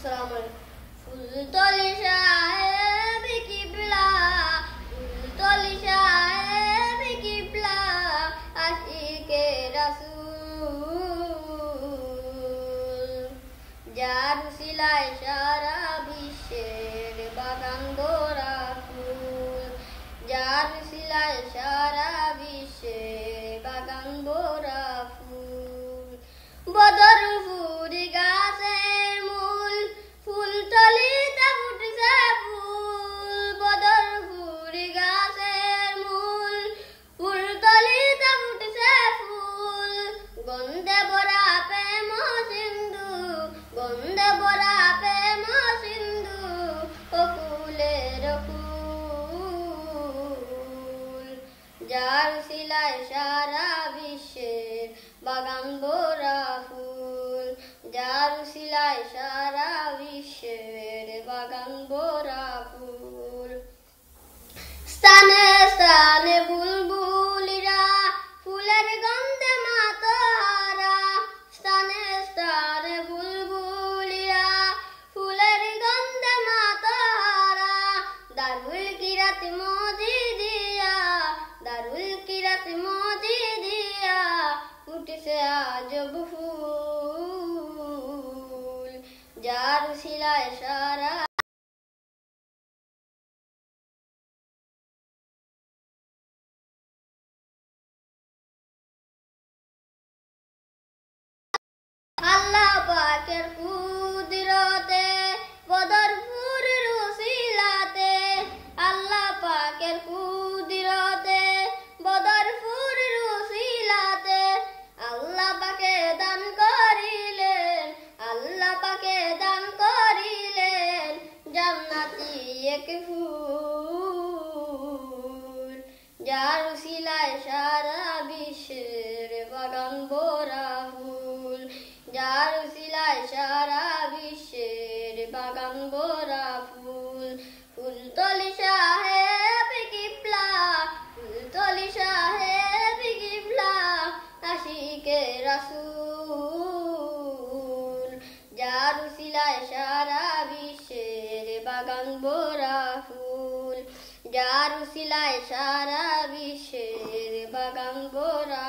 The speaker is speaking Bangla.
ফুলতলি সাহেব কিবলা, ফুলতলি সাহেব কিবলা, আশিকে রাসূল, যার উসিলায় সারা বিশ্বের বাগান ভরা ফুল, যার উসিলায় সারা বিশ্বের বাগান ভরা ফুল। বদরপুর গাছের মূল, ফুলতলিতে ফুটেছে ফুল, বদরপুর গাছের মূল, ফুলতলিতে ফুটেছে ফুল। গন্ধে ভরা প্রেম সিন্ধু, গন্ধে ভরা প্রেম সিন্ধু, ও ফুলের ফুল, যার উসিলায় সারা বিশ্বের বাগান ভরা ফুল, যার উসিলায় সারা বিশ্বের বাগান ভরা ফুল। স্থানে স্থানে বুলবুলিরা ফুলের গন্ধে মাতোহারা, স্থানে স্থানে বুলবুলিরা ফুলের গন্ধে মাতোহারা। দারুল কিরাত মজিদিয়া, দারুল কিরাত মজিদিয়া, ফুটেছে আজব ফুল, যার উসিলায় সারা আল্লাহ পাকের কুদরতে, বদরপুরের উসিলাতে, আল্লাহ পাকের কুদরতে, বদরপুরের উসিলাতে, আল্লাহ পাকে দান করিলেন, আল্লাহ পাকে দান করিলেন জান্নাতি এক ফুল, যার উসিলায় সারা বিশ্বের বাগান ভরা ফুল, যার উসিলায় সারা বিশ্বের বাগান ভরা ফুল। ফুলতলি সাহেব কিবলা, ফুলতলি সাহেব কিবলা, আশিকে রাসূল, যার উসিলায় সারা বিশ্বের বাগান ভরা ফুল, যার উসিলায় সারা বিশ্বের বাগান ভরা